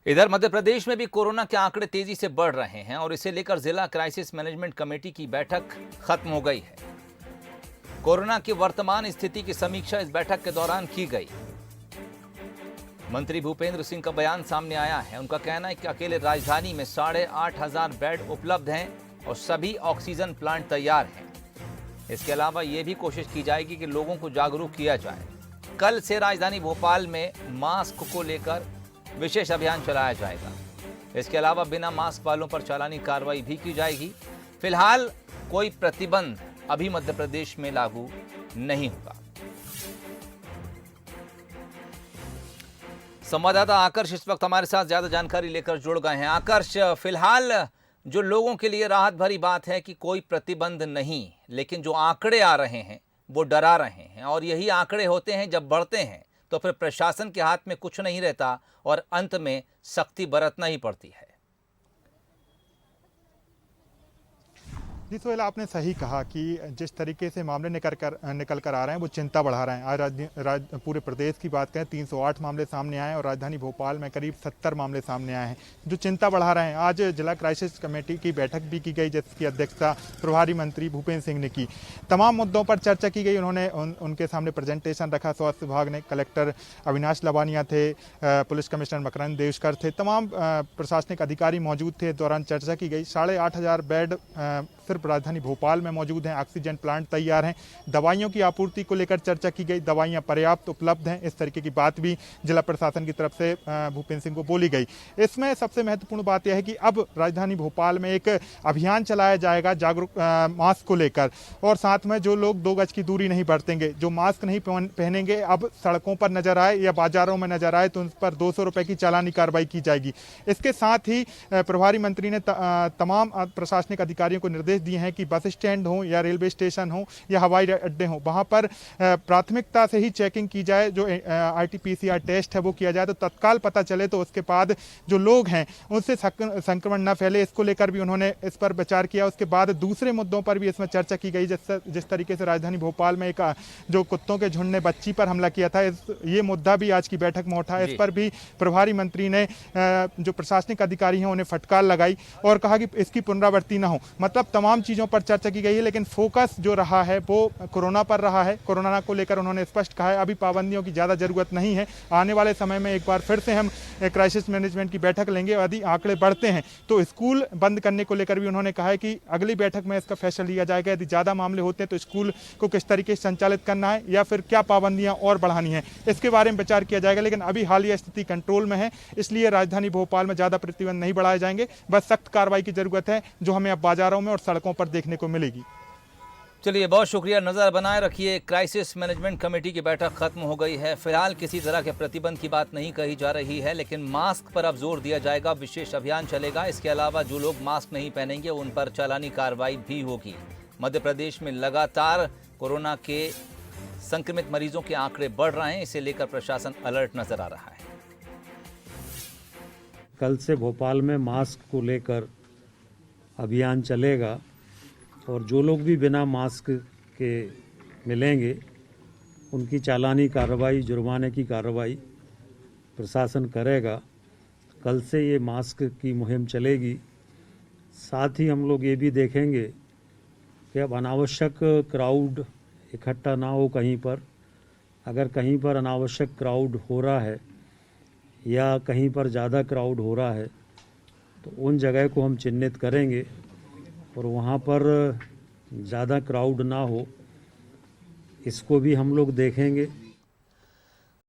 इधर मध्य प्रदेश में भी कोरोना के आंकड़े तेजी से बढ़ रहे हैं और इसे लेकर जिला क्राइसिस मैनेजमेंट कमेटी की बैठक खत्म हो गई है। कोरोना की वर्तमान स्थिति की समीक्षा इस बैठक के दौरान की गई। मंत्री भूपेंद्र सिंह का बयान सामने आया है। उनका कहना है कि अकेले राजधानी में 8,500 बेड उपलब्ध हैं और सभी ऑक्सीजन प्लांट तैयार हैं। इसके अलावा ये भी कोशिश की जाएगी कि लोगों को जागरूक किया जाए। कल से राजधानी भोपाल में मास्क को लेकर विशेष अभियान चलाया जाएगा। इसके अलावा बिना मास्क वालों पर चालानी कार्रवाई भी की जाएगी। फिलहाल कोई प्रतिबंध अभी मध्य प्रदेश में लागू नहीं होगा। संवाददाता आकर्ष इस वक्त हमारे साथ ज्यादा जानकारी लेकर जुड़ गए हैं। आकर्ष, फिलहाल जो लोगों के लिए राहत भरी बात है कि कोई प्रतिबंध नहीं, लेकिन जो आंकड़े आ रहे हैं वो डरा रहे हैं और यही आंकड़े होते हैं जब बढ़ते हैं तो फिर प्रशासन के हाथ में कुछ नहीं रहता और अंत में सख्ती बरतना ही पड़ती है। जी सोहेल, आपने सही कहा कि जिस तरीके से मामले निकल कर आ रहे हैं वो चिंता बढ़ा रहे हैं। आज पूरे प्रदेश की बात करें 308 मामले सामने आए और राजधानी भोपाल में करीब 70 मामले सामने आए हैं जो चिंता बढ़ा रहे हैं। आज जिला क्राइसिस कमेटी की बैठक भी की गई जिसकी अध्यक्षता प्रभारी मंत्री भूपेंद्र सिंह ने की। तमाम मुद्दों पर चर्चा की गई। उन्होंने उनके सामने प्रेजेंटेशन रखा। स्वास्थ्य विभाग ने, कलेक्टर अविनाश लवानिया थे, पुलिस कमिश्नर मकरंद देवस्कर थे, तमाम प्रशासनिक अधिकारी मौजूद थे। इस दौरान चर्चा की गई। 8,500 बेड सिर्फ राजधानी भोपाल में मौजूद हैं। ऑक्सीजन प्लांट तैयार हैं। दवाइयों की आपूर्ति को लेकर चर्चा की गई। दवाइयां पर्याप्त उपलब्ध हैं, इस तरीके की बात भी जिला प्रशासन की तरफ से भूपेंद्र सिंह को बोली गई। इसमें सबसे महत्वपूर्ण बात यह है कि अब राजधानी भोपाल में एक अभियान चलाया जाएगा जागरूक मास्क को लेकर, और साथ में जो लोग 2 गज की दूरी नहीं बरतेंगे, जो मास्क नहीं पहनेंगे, अब सड़कों पर नजर आए या बाजारों में नजर आए तो उन पर 200 रुपए की चालानी कार्रवाई की जाएगी। इसके साथ ही प्रभारी मंत्री ने तमाम प्रशासनिक अधिकारियों को निर्देश दिए हैं कि बस स्टैंड हो या रेलवे स्टेशन हो या हवाई अड्डे हो, वहां पर प्राथमिकता से ही चेकिंग की जाए। जो RT-PCR टेस्ट है वो किया जाए तो तत्काल पता चले तो उसके बाद जो लोग हैं उनसे संक्रमण न फैले। इसको लेकर भी उन्होंने इस पर विचार किया। उसके बाद दूसरे मुद्दों पर भी इसमें चर्चा की गई। जिस तरीके से राजधानी भोपाल में एक जो कुत्तों के झुंड ने बच्ची पर हमला किया था, ये मुद्दा भी आज की बैठक में उठा। इस पर भी प्रभारी मंत्री ने जो प्रशासनिक अधिकारी हैं उन्हें फटकार लगाई और कहा कि इसकी पुनरावृत्ति न हो। मतलब तमाम चीजों पर चर्चा की गई है, लेकिन फोकस जो रहा है वो कोरोना पर रहा है। कोरोना को लेकर उन्होंने स्पष्ट कहा है अभी पाबंदियों की ज्यादा जरूरत नहीं है। आने वाले समय में एक बार फिर से हम क्राइसिस मैनेजमेंट की बैठक लेंगे। यदि आंकड़े बढ़ते हैं तो स्कूल बंद करने को लेकर भी उन्होंने कहा है कि अगली बैठक में इसका फैसला लिया जाएगा। यदि ज्यादा मामले होते हैं तो स्कूल को किस तरीके से संचालित करना है या फिर क्या पाबंदियां और बढ़ानी है, इसके बारे में विचार किया जाएगा। लेकिन अभी हालिया स्थिति कंट्रोल में है, इसलिए राजधानी भोपाल में ज्यादा प्रतिबंध नहीं बढ़ाए जाएंगे। बस सख्त कार्रवाई की जरूरत है जो हमें अब बाजारों में और सड़कों पर देखने को मिलेगी। चलिए, बहुत शुक्रिया। नजर बनाए रखिए। क्राइसिस मैनेजमेंट कमेटी की बैठक खत्म हो गई है। फिलहाल किसी तरह के प्रतिबंध की बात नहीं कही जा रही है, लेकिन मास्क पर अब जोर दिया जाएगा। विशेष अभियान चलेगा। इसके अलावा जो लोग मास्क नहीं पहनेंगे उन पर चालानी कार्रवाई भी होगी। मध्य प्रदेश में लगातार कोरोना के संक्रमित मरीजों के आंकड़े बढ़ रहे हैं, इसे लेकर प्रशासन अलर्ट नजर आ रहा है। कल से भोपाल में मास्क को लेकर अभियान चलेगा और जो लोग भी बिना मास्क के मिलेंगे उनकी चालानी कार्रवाई, जुर्माने की कार्रवाई प्रशासन करेगा। कल से ये मास्क की मुहिम चलेगी। साथ ही हम लोग ये भी देखेंगे कि अब अनावश्यक क्राउड इकट्ठा ना हो कहीं पर। अगर कहीं पर अनावश्यक क्राउड हो रहा है या कहीं पर ज़्यादा क्राउड हो रहा है तो उन जगह को हम चिन्हित करेंगे और वहाँ पर ज़्यादा क्राउड ना हो इसको भी हम लोग देखेंगे।